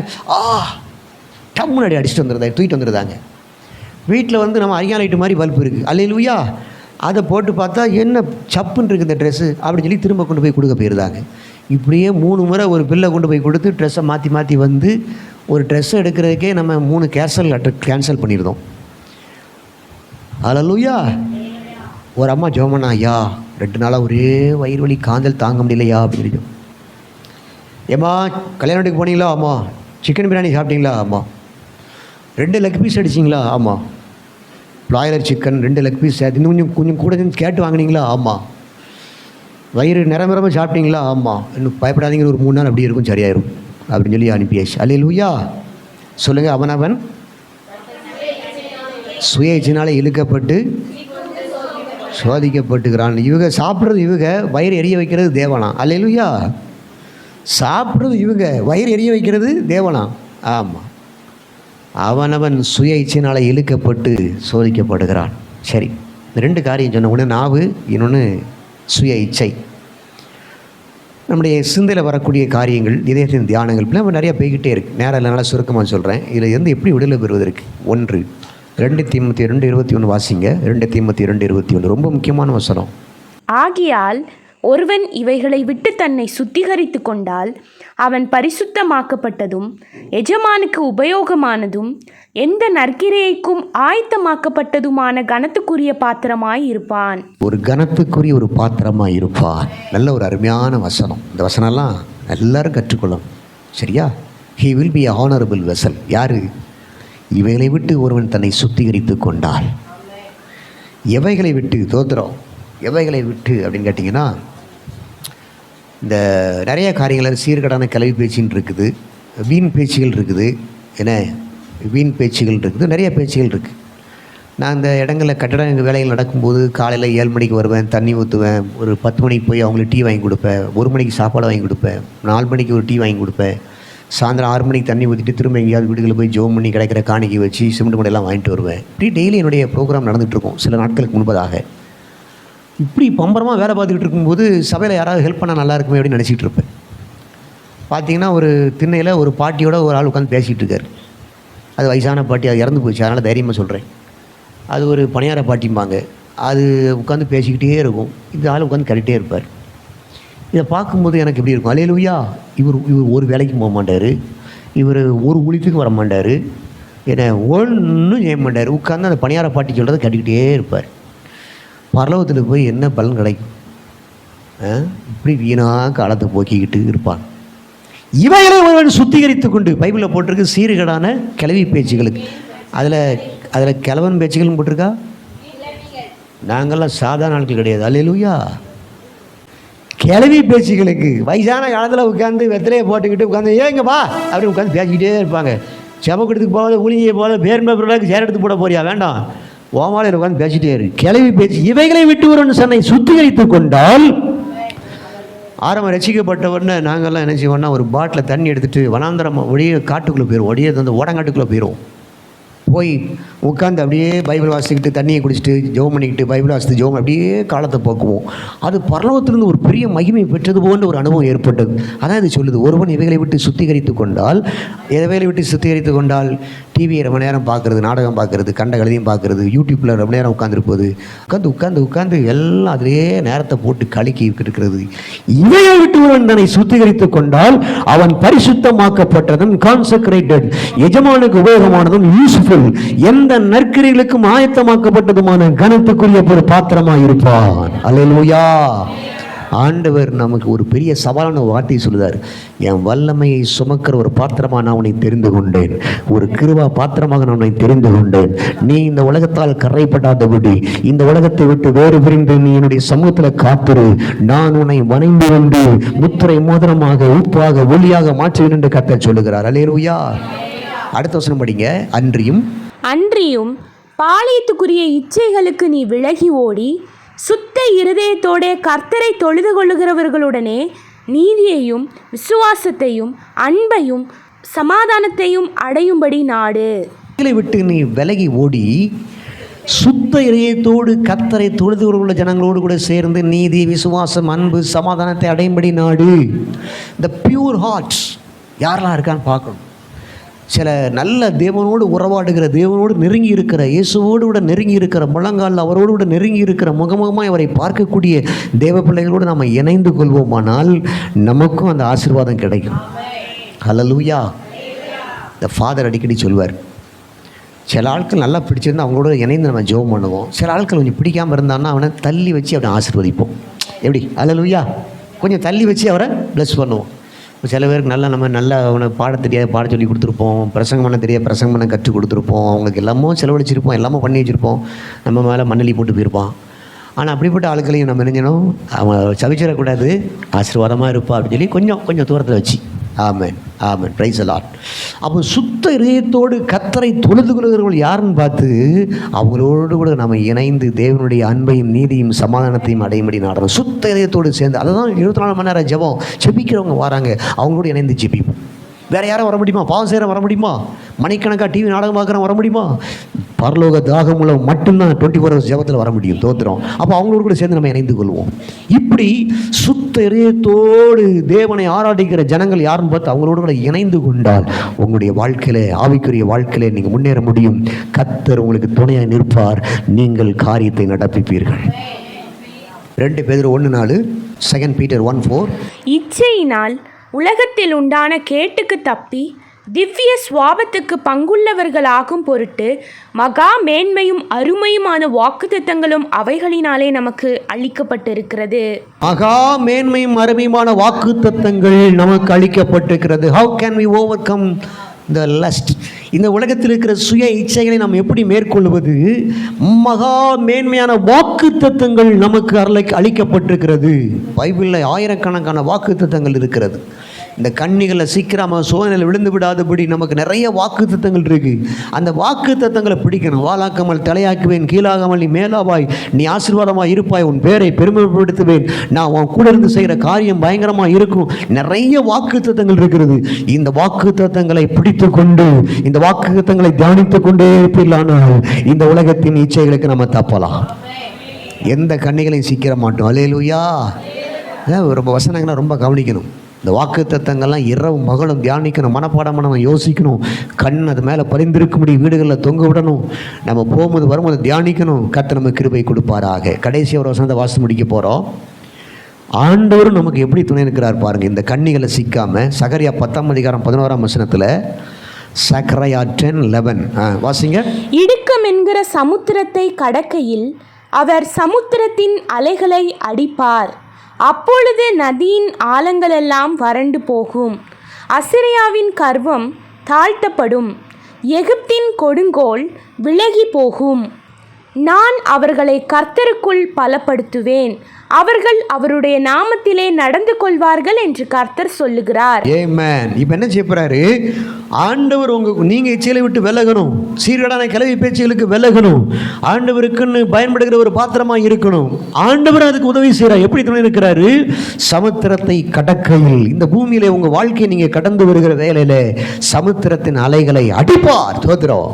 முன்னாடி அடிச்சுட்டு வந்துடுறாங்க, தூக்கிட்டு வந்துடுறாங்க. வீட்டில் வந்து நம்ம அரியா லைட்டு மாதிரி பல்ப் இருக்குது. அல்லேலூயா. அதை போட்டு பார்த்தா என்ன சப்புன்னு இருக்குது இந்த ட்ரெஸ்ஸு அப்படின்னு சொல்லி திரும்ப கொண்டு போய் கொடுக்க போயிருந்தாங்க. இப்படியே 3 முறை ஒரு பில்லை கொண்டு போய் கொடுத்து ட்ரெஸ்ஸை மாற்றி மாற்றி வந்து ஒரு ட்ரெஸ்ஸை எடுக்கிறதுக்கே நம்ம 3 கேன்சல் பண்ணியிருந்தோம். அல்லேலூயா. ஒரு அம்மா ஜோமனா, ஐயா 2 நாளாக ஒரே வயிறு வலி, காந்தல் தாங்க முடியலையா அப்படின்னு. ஏம்மா கல்யாண வீட்டுக்கு போனீங்களா? ஆமாம். சிக்கன் பிரியாணி சாப்பிட்டீங்களா? ஆமாம். 2 லெக் பீஸ் அடிச்சிங்களா? ஆமாம். பிராய்லர் சிக்கன் 2 லெக் பீஸ் இன்னும் கொஞ்சம் கூட கேட்டு வாங்கினீங்களா? ஆமாம். வயிறு நிரம்பரமாக சாப்பிட்டீங்களா? ஆமாம். இன்னும் பயப்படாதீங்க, ஒரு 3 நாள் அப்படி இருக்கும், சரியாயிரும் அப்படின்னு சொல்லி அனுப்பியாச்சு. அல்லேலூயா. சொல்லுங்கள். அவனவன் சுய இச்சையினால இழுக்கப்பட்டு சோதிக்கப்பட்டுக்கிறான். இவங்க சாப்பிட்றது, இவங்க வயிறு எரிய வைக்கிறது தேவனா. அல்லேலூயா. சாப்பிட்றது இவங்க, வயிறு எரிய வைக்கிறது தேவனா. ஆமாம். அவனவன் சுய இச்சையினால் இழுக்கப்பட்டு சோதிக்கப்படுகிறான். சரி, இந்த 2 காரியம் சொன்ன. ஒன்று நாவு, இன்னொன்று சுய இச்சை. நம்முடைய சிந்தையில் வரக்கூடிய காரியங்கள், இதயத்தின் தியானங்கள் இப்படி நம்ம நிறையா போய்கிட்டே இருக்குது. நேரம் இல்லைனால சுருக்கமாக சொல்கிறேன். இதில் இருந்து எப்படி விடுதலை பெறுவதற்கு 1 2 தீமோத்தேயு 2:21 வாசிங்க. 2 தீமோத்தேயு 2:21 ரொம்ப முக்கியமான வசனம். ஆகியால் ஒருவன் இவைகளை விட்டு தன்னை சுத்திகரித்து கொண்டால் அவன் பரிசுத்தமாக்கப்பட்டதும் எஜமானுக்கு உபயோகமானதும் எந்த நற்கிரியைக்கும் ஆயத்தமாக்கப்பட்டதுமான கனத்துக்குரிய பாத்திரமாய் இருப்பான். ஒரு கனத்துக்குரிய ஒரு பாத்திரமாய் இருப்பான். நல்ல ஒரு அருமையான வசனம். இந்த வசனம்லாம் எல்லாரும் கற்றுக்கொள்ளும். சரியா? He will be a honorable vessel. யாரு? இவைகளை விட்டு ஒருவன் தன்னை சுத்திகரித்து கொண்டால். எவைகளை விட்டு? தோத்திரம். எவைகளை விட்டு அப்படின்னு கேட்டிங்கன்னா, இந்த நிறைய காரியங்கள் சீர்கடான கல்வி பேச்சுன்னு இருக்குது, வீண் பேச்சுகள் இருக்குது. என்ன வீண் பேச்சுகள் இருக்குது, நிறைய பேச்சுகள் இருக்குது. நான் இந்த இடங்களில் கட்டட வேலைகள் நடக்கும்போது காலையில் 7 மணிக்கு வருவேன், தண்ணி ஊற்றுவேன், ஒரு 10 மணிக்கு போய் அவங்களுக்கு டீ வாங்கி கொடுப்பேன், 1 மணிக்கு சாப்பாடு வாங்கி கொடுப்பேன், 4 மணிக்கு ஒரு டீ வாங்கி கொடுப்பேன், சாயந்தரம் 6 மணிக்கு தண்ணி ஊற்றிட்டு திரும்ப எங்கேயாவது வீடுகளில் போய் ஜோம் பண்ணி கிடைக்கிற காணிக்கை வச்சு சிமெண்ட் மூடையெல்லாம் வாங்கிட்டு வருவேன். இப்படி டெய்லி என்னுடைய ப்ரோக்ராம் நடந்துகிட்ருக்கும். சில நாட்களுக்கு முன்பதாக இப்படி பம்பரமாக வேலை பார்த்துக்கிட்டு இருக்கும்போது சபையில் யாராவது ஹெல்ப் பண்ணால் நல்லா இருக்குமே அப்படின்னு நினச்சிட்டு இருப்பேன். பார்த்தீங்கன்னா ஒரு திண்ணையில் ஒரு பாட்டியோட ஒரு ஆள் உட்காந்து பேசிகிட்டு இருக்கார். அது வயசான பாட்டி, அது இறந்து போச்சு, அதனால் தைரியமாக சொல்கிறேன். அது ஒரு பணியார பாட்டிம்பாங்க. அது உட்காந்து பேசிக்கிட்டே இருக்கும், இந்த ஆள் உட்காந்து கட்டிகிட்டே இருப்பார். இதை பார்க்கும்போது எனக்கு எப்படி இருக்கும், அல்லேலூயா. இவர் ஒரு வேலைக்கு போக மாட்டார், இவர் ஒரு ஊழியத்துக்கு வர மாட்டார், ஏன்னா ஒன்றும் செய்ய மாட்டார், உட்காந்து அந்த பணியார பாட்டி சொல்கிறத கட்டிக்கிட்டே இருப்பார். பரலோகத்தில் போய் என்ன பலன் கிடைக்கும்? இப்படி வீணாக காலத்தை போக்கிக்கிட்டு இருப்பான். இவைகளை ஒருவன் சுத்திகரித்து கொண்டு, பைபிளில் போட்டிருக்கு சீர்கேடான கிளவி பேச்சுகளுக்கு. அதில் கிழவன் பேச்சுகளும் போட்டிருக்கா. நாங்கள்லாம் சாதாரண ஆட்கள் கிடையாது, அல்லேலூயா. கிளவி பேச்சுகளுக்கு வயசான காலத்தில் உட்காந்து வெத்தலையை போட்டுக்கிட்டு உட்காந்து ஏங்கப்பா அப்படி உட்காந்து பேசிக்கிட்டே இருப்பாங்க. செவக்கெடுத்துக்கு போகாத, ஊழியை போகாத, பேருக்கு சேர் எடுத்து போட போறியா? வேண்டாம், ஓமாலையில் உட்காந்து பேசிட்டே இரு. கிளவி பேச்சு. இவைகளை விட்டு ஒருவன் தன்னை சுத்திகரித்து கொண்டால், ஆரம்பம் ரசிக்கப்பட்டவொடனே நாங்கள்லாம் என்ன செய்வோம்னா, ஒரு பாட்டில் தண்ணி எடுத்துகிட்டு வனாந்தரம் ஒடியே காட்டுக்குள்ளே போயிடுவோம், ஒடியே அந்த ஓடங்காட்டுக்குள்ளே போயிடுவோம். போய் உட்காந்து அப்படியே பைபிள் வாசிக்கிட்டு தண்ணியை குடிச்சிட்டு ஜெபம் பண்ணிக்கிட்டு பைபிள் வாசித்து ஜெபம் அப்படியே காலத்தை போக்குவோம். அது பரலோகத்திலிருந்து ஒரு பெரிய மகிமை பெற்றது போன்ற ஒரு அனுபவம் ஏற்பட்டது. அதான் இது சொல்லுது, ஒருவன் இவைகளை விட்டு சுத்திகரித்து கொண்டால். இவைகளை விட்டு சுத்திகரித்து கொண்டால், டிவியை ரொம்ப நேரம் பார்க்குறது, நாடகம் பார்க்குறது, கண்ட கழுதியும் பார்க்குறது, யூடியூப்பில் ரொம்ப நேரம் உட்காந்துருப்பது, உட்காந்து எல்லாம் அதிலேயே நேரத்தை போட்டு கலக்கி இருக்கிறது. இவையை விட்டு ஒருவன் தன்னை சுத்திகரித்து கொண்டால் அவன் பரிசுத்தமாக்கப்பட்டதும், கான்செக்ரேட்டட், எஜமானுக்கு உபயோகமானதும், யூஸ்ஃபுல், எந்த நற்கிரிகளுக்கும் ஆயத்தமாக்கப்பட்டதுமான கனத்துக்குரிய ஒரு பாத்திரமாக இருப்பான். அல்லேலூயா. ஆண்டவர் நமக்கு ஒரு பெரிய சவாலான வார்த்தையை சொல்லுதார். என் வல்லமையை சுமக்கிற ஒரு பாத்திரமாக நான் உன்னை தெரிந்து கொண்டேன், ஒரு கிருபா பாத்திரமாக நான் உன்னை தெரிந்து கொண்டேன். நீ இந்த உலகத்தால் கரைப்படாதபடி, இந்த உலகத்தை விட்டு வேறு பிரிந்து நீ என்னுடைய சமூகத்தில் காத்திரு. நான் உன்னை வணைந்து கொண்டு முத்திரை மோதிரமாக, உப்பாக, ஒளியாக மாற்றுவேன் என்று கர்த்தர் சொல்லுகிறார். அல்லேலூயா. அடுத்த வசனம் படிங்க. அன்றியும் பாளையத்துக்குரிய இச்சைகளுக்கு நீ விலகி ஓடி சுத்த இருதயத்தோட கர்த்தரை தொழுது கொள்ளுகிறவர்களுடனே நீதியையும் விசுவாசத்தையும் அன்பையும் சமாதானத்தையும் அடையும்படி நாடு. இதை விட்டு நீ விலகி ஓடி சுத்த இதயத்தோடு கர்த்தரை தொழுது கொள்ளுகிற ஜனங்களோடு கூட சேர்ந்து நீதி, விசுவாசம், அன்பு, சமாதானத்தை அடையும்படி நாடு. இந்த பியூர் ஹார்ட்ஸ் யாரெல்லாம் இருக்கான்னு பார்க்கணும். சில நல்ல தேவனோடு உறவாடுகிற, தேவனோடு நெருங்கி இருக்கிற, இயேசுவோடு கூட நெருங்கி இருக்கிற, முழங்கால் அவரோடு கூட நெருங்கி இருக்கிற, முகமுகமாக அவரை பார்க்கக்கூடிய தேவ பிள்ளைகளோடு நாம் இணைந்து கொள்வோமானால் நமக்கும் அந்த ஆசீர்வாதம் கிடைக்கும். ஹல்லேலூயா. இந்த ஃபாதர் அடிக்கடி சொல்வார், சில ஆட்கள் நல்லா பிடிச்சிருந்தா அவங்களோட இணைந்து நம்ம ஜெபம் பண்ணுவோம். சில ஆட்கள் கொஞ்சம் பிடிக்காமல் இருந்தான்னா அவனை தள்ளி வச்சு அவனை ஆசீர்வதிப்போம். எப்படி? ஹல்லேலூயா. கொஞ்சம் தள்ளி வச்சு அவரை ப்ளஸ் பண்ணுவோம். சில பேருக்கு நம்ம நல்லா அவனை பாட தெரியாது, பாட சொல்லி கொடுத்துருப்போம், பிரசங்கம் பண்ண தெரியாது, பிரசங்கம் பண்ண கற்றுக் கொடுத்துருப்போம், அவங்களுக்கு எல்லாமோ செலவழிச்சிருப்போம், எல்லாமே பண்ணி வச்சுருப்போம், நம்ம மேலே மண்ணலி போட்டு போயிருப்பான். ஆனால் அப்படிப்பட்ட ஆட்களையும் நம்ம நினைஞ்சணும், அவன் சவிச்சிடக்கூடாது, ஆசீர்வாதமாக இருப்பா அப்படின்னு சொல்லி கொஞ்சம் தூரத்தில் வச்சு. ஆமென், ஆமென், பிரைஸ் தி லார்ட். அப்போ சுத்த இதயத்தோடு கர்த்தரை தொழுது கொள்கிறவர்கள் யாருன்னு பார்த்து அவங்களோடு கூட நம்ம இணைந்து தேவனுடைய அன்பையும் நீதியும் சமாதானத்தையும் அடையும்படி நாடணும். சுத்த இதயத்தோடு சேர்ந்து, அதை தான் 24 மணி நேரம் ஜெபம். ஜெபிக்கிறவங்க வராங்க, அவங்களோட இணைந்து ஜெபிப்போம். வேறு யாரும் வர முடியுமா? பாவம் செய்கிற வர முடியுமா? மணிக்கணக்காக டிவி நாடகம் பார்க்குறவங்க வர முடியுமா? பரலோக தாகம் உள்ள மட்டும்தான் 24 hours ஜெபத்தில் வர முடியும். தோத்திரம். அப்போ அவங்களோடு கூட சேர்ந்து நம்ம இணைந்து கொள்வோம். இப்படி சுத்த இதயத்தோடு தேவனை ஆராதிக்கிற ஜனங்கள் யாருன்னு பார்த்து அவங்களோடு கூட இணைந்து கொண்டால் உங்களுடைய வாழ்க்கையில, ஆவிக்குரிய வாழ்க்கையில நீங்கள் முன்னேற முடியும். கர்த்தர் உங்களுக்கு துணையாக நிற்பார், நீங்கள் காரியத்தை நடப்பிப்பீர்கள். 2 பேதுரு 1:4, 2 Peter 1:4. இச்சையினால் உலகத்தில் உண்டான கேட்டுக்கு தப்பி திவ்ய சுவாபத்துக்கு பங்குள்ளவர்களாகும் பொருட்டு மகா மேன்மையும் அருமையுமான வாக்குத்தத்தங்களும் அவைகளினாலே நமக்கு அளிக்கப்பட்டிருக்கிறது. மகா மேன்மையும் அருமையுமான வாக்குத்தத்தங்கள் நமக்கு அளிக்கப்பட்டிருக்கிறது. How can we overcome the lust? இந்த உலகத்தில் இருக்கிற சுய இச்சைகளை நாம் எப்படி மேற்கொள்வது? மகா மேன்மையான வாக்குத்தத்தங்கள் நமக்கு அளிக்கப்பட்டிருக்கிறது. பைபிளில் ஆயிரக்கணக்கான வாக்குத்தத்தங்கள் இருக்கிறது. இந்த கண்ணிகளை சீக்கிரம் சோதனையில் விழுந்து விடாதபடி நமக்கு நிறைய வாக்குத்தத்தங்கள் இருக்குது. அந்த வாக்குத்தத்தங்களை பிடிக்கணும். வாலாக்காமல் தலையாக்குவேன், கீழாகாமல் நீ மேலாவாய், நீ ஆசீர்வாதமாக இருப்பாய், உன் பேரை பெருமைப்படுத்துவேன், நான் உன் கூட இருந்து செய்கிற காரியம் பயங்கரமாக இருக்கும். நிறைய வாக்குத்தத்தங்கள் இருக்கிறது. இந்த வாக்குத்தத்தங்களை பிடித்து கொண்டு, இந்த வாக்குத்தத்தங்களை தியானித்து கொண்டே இருப்பீர்களானால் இந்த உலகத்தின் இச்சைகளுக்கு நம்ம தப்பலாம். எந்த கண்ணிகளையும் சீக்கிர மாட்டோம். அல்லேலூயா. ரொம்ப வசனங்களை ரொம்ப கவனிக்கணும். இந்த வாக்குத்தத்தங்கள்லாம் இரவும் பகலும் தியானிக்கணும், மனப்பாடம் பண்ணணும், யோசிக்கணும். கண் அது மேலே பரிந்திருக்கும்படி வீடுகளில் தொங்க விடணும். நம்ம போகும்போது வரும்போது தியானிக்கணும். கர்த்தர் நமக்கு கிருபை கொடுப்பாராக. கடைசி ஒரு வசனத்தை வாசித்து முடிக்க போகிறோம். ஆண்டவர் நமக்கு எப்படி துணை இருக்கிறார் பாருங்கள். இந்த கண்ணிகளை சிக்காம சகரியா 10:11 சகரியா 10:11 வாசிங்க. இடுக்கம் என்கிற சமுத்திரத்தை கடக்கையில் அவர் சமுத்திரத்தின் அலைகளை அடிப்பார். அப்பொழுது நதியின் ஆழங்களெல்லாம் வறண்டு போகும். அசிரியாவின் கர்வம் தாழ்த்தப்படும். எகிப்தின் கொடுங்கோல் விலகி போகும். நான் அவர்களை கர்த்தருக்குள் பலப்படுத்துவேன். அவர்கள் அவருடைய நாமத்திலே நடந்து கொள்வார்கள் என்று கர்த்தர் சொல்லுகிறார். ஆமென். இப்போ என்ன செய்யப்படுறாரு? ஆண்டவர் நீங்கள் இச்சையை விட்டு விலகணும். சீர்கேடான கிளவி பேச்சுகளுக்கு விலகணும். ஆண்டவருக்குன்னு பயன்படுகிற ஒரு பாத்திரமாக இருக்கணும். ஆண்டவர் அதுக்கு உதவி செய்கிறார். எப்படி துணை இருக்கிறாரு? சமுத்திரத்தை கடக்கையில், இந்த பூமியில உங்கள் வாழ்க்கையை நீங்கள் கடந்து வருகிற வேலையில் சமுத்திரத்தின் அலைகளை அடிப்பார். தோத்திரம்.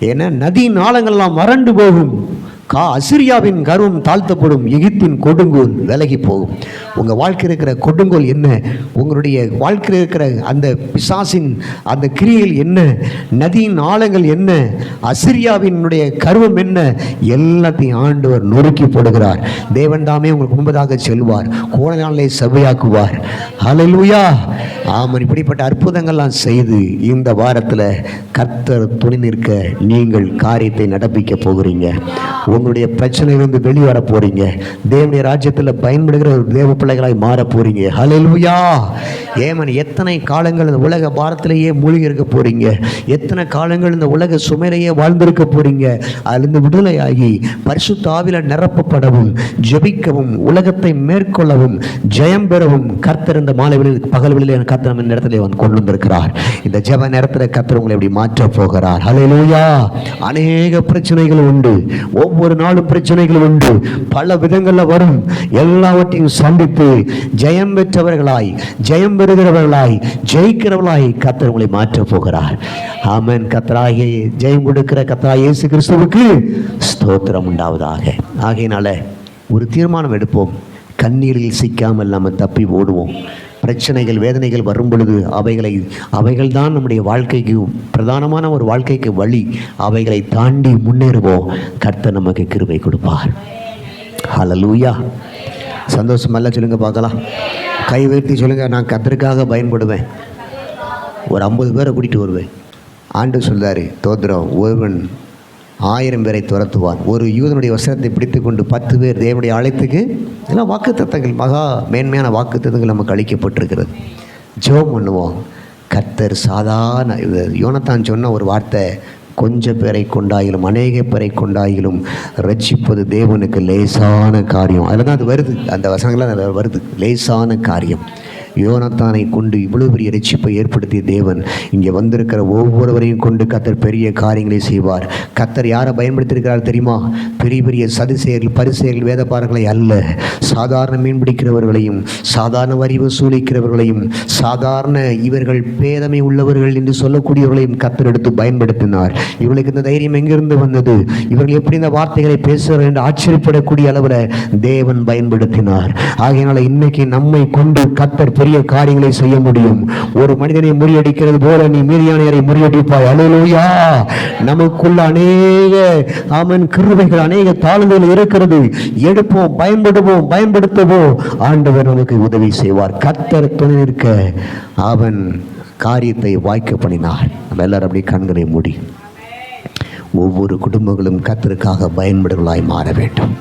ஏன்னா நதியின் ஆழங்கள்லாம் வறண்டு போகும். அசிரியாவின் கர்வம் தாழ்த்தப்படும். எகிப்தின் கொடுங்கோல் விலகி போகும். உங்கள் வாழ்க்கை இருக்கிற கொடுங்கோல் என்ன? உங்களுடைய வாழ்க்கையில் இருக்கிற அந்த பிசாசின் அந்த கிரியைகள் என்ன? நதியின் ஆழங்கள் என்ன? அசிரியாவினுடைய கர்வம் என்ன? எல்லாத்தையும் ஆண்டவர் நொறுக்கி போடுகிறார். தேவன் தாமே உங்களுக்கு முன்பதாக செல்வார். கோணநாளை சபையாக்குவார். ஹல்லேலூயா. ஆமாம். இப்படிப்பட்ட அற்புதங்கள்லாம் செய்து இந்த வாரத்தில் கர்த்தர் துணை நிற்க நீங்கள் காரியத்தை நடப்பிக்க போகிறீங்க. உங்களுடைய பிரச்சனையிலிருந்து வெளிவர போறீங்க. தேவனுடைய ராஜ்யத்தில் பயன்படுகிற ஒரு தேவ பிள்ளைகளாய் மாற போறீங்க. ஹல்லேலூயா. ஏமன் எத்தனை காலங்கள் இந்த உலக பாரத்திலேயே மூழ்கி இருக்க போறீங்க. எத்தனை காலங்கள் இந்த உலக சுமையிலேயே வாழ்ந்திருக்க போறீங்க. அதிலிருந்து விடுதலையாகி பரிசுத்த ஆவியில நிரப்பப்படவும், ஜெபிக்கவும், உலகத்தை மேற்கொள்ளவும், ஜெயம் பெறவும் கர்த்தர் இந்த மாலைகளில் பகல்களில் கர்த்தர் நம்ம இந்த இடத்துல வந்து கொண்டு வந்திருக்கிறார். இந்த ஜெப நேரத்தில் கர்த்தர் உங்களை எப்படி மாற்ற போகிறார். ஹல்லேலூயா. அநேக பிரச்சனைகள் உண்டு. ஒவ்வொரு நாளும் பிரச்சனைகள் உண்டு. பல விதங்களில் வரும். எல்லாவற்றையும் சந்தித்து ஜெயம் பெற்றவர்களாய், ஜெயம் பெறுகிறவர்களாய், ஜெயிக்கிறவர்களாய் கர்த்தர் உங்களை மாற்ற போகிறார். ஆமென். கர்த்தராகிய ஜெயம் கொடுக்கிற கர்த்தராகிய இயேசு கிறிஸ்துவுக்கு ஸ்தோத்திரம் உண்டாவதாக. ஆகையினால ஒரு தீர்மானம் எடுப்போம். கண்ணீரில் சிக்காமல் நம்ம தப்பி ஓடுவோம். பிரச்சனைகள், வேதனைகள் வரும் பொழுது அவைகள் தான் நம்முடைய வாழ்க்கைக்கு பிரதானமான ஒரு வாழ்க்கைக்கு வழி. அவைகளை தாண்டி முன்னேறுவோம். கர்த்தர் நமக்கு கிருபை கொடுப்பார். ஹல்லேலூயா. சந்தோஷம் அல்ல சொல்லுங்க பார்க்கலாம். கை உயர்த்தி சொல்லுங்க, நான் கர்த்தருக்காக பயன்படுவேன். ஒரு 50 பேரை கூட்டிகிட்டு வருவேன். ஆண்டு சொல்றாரு, தோத்திரம், ஒருவன் 1000 பேரை துரத்துவான். ஒரு யூதனுடைய வசனத்தை பிடித்து கொண்டு 10 பேர் தேவனுடைய ஆலயத்துக்கு. இதெல்லாம் வாக்குத்தத்தங்கள், மகா மேன்மையான வாக்குத்தத்தங்கள் நமக்கு அளிக்கப்பட்டிருக்கிறது. ஜெபம் பண்ணுவோம். கர்த்தர் சாதாரண யோனத்தான் சொன்ன ஒரு வார்த்தை, கொஞ்சம் பேரை கொண்டாயிலும் அநேக பேரை கொண்டாயிலும் ரட்சிப்பது தேவனுக்கு லேசான காரியம். அதில் தான் அது வருது. அந்த வசனங்கள்லாம் வருது. லேசான காரியம். யோனத்தானை கொண்டு இவ்வளவு பெரிய ரட்சிப்பை ஏற்படுத்திய தேவன் இங்கே வந்திருக்கிற ஒவ்வொருவரையும் கொண்டு கர்த்தர் பெரிய காரியங்களை செய்வார். கர்த்தர் யாரை பயன்படுத்தியிருக்கிறார் தெரியுமா? பெரிய பெரிய சதுசேயர்கள், பரிசேயர்கள், வேதபாரர்களை அல்ல, சாதாரண மீன் பிடிக்கிறவர்களையும், சாதாரண வரி வசூலிக்கிறவர்களையும், சாதாரண இவர்கள் பேதமை உள்ளவர்கள் என்று சொல்லக்கூடியவர்களையும் கர்த்தர் எடுத்து பயன்படுத்தினார். இவர்களுக்கு இந்த தைரியம் எங்கிருந்து வந்தது? இவர்கள் எப்படி இந்த வார்த்தைகளை பேசுகிறார் என்று ஆச்சரியப்படக்கூடிய அளவில் தேவன் பயன்படுத்தினார். ஆகையினால இன்னைக்கு நம்மை கொண்டு கர்த்தர் பெரிய காரியங்களை செய்ய முடியும். ஒரு மனிதனை முறியடிக்கிறது போல நீ மீதியானவரை முறியடிப்பாய். அல்லேலூயா. நமக்குள்ள அநேக கிருபைகள், அநேக தாளங்கள் இருக்கிறது. எடுப்போம், பயன்படுவோம், பயன்படுத்துவோம். ஆண்டவர் நமக்கு உதவி செய்வார். கர்த்தர் துணை நிற்க அவன் காரியத்தை வாய்க்க பண்ணினார். நம்ம எல்லாரும் அப்படி கண்களை மூடி ஒவ்வொரு குடும்பங்களும் கர்த்தருக்காக பயன்படுவர்களாய் மாற வேண்டும்.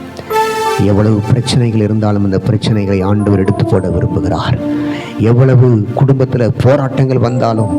எவ்வளவு பிரச்சனைகள் இருந்தாலும் அந்த பிரச்சனைகளை ஆண்டவர் எடுத்து போட விரும்புகிறார். எவ்வளவு குடும்பத்தில் போராட்டங்கள் வந்தாலும்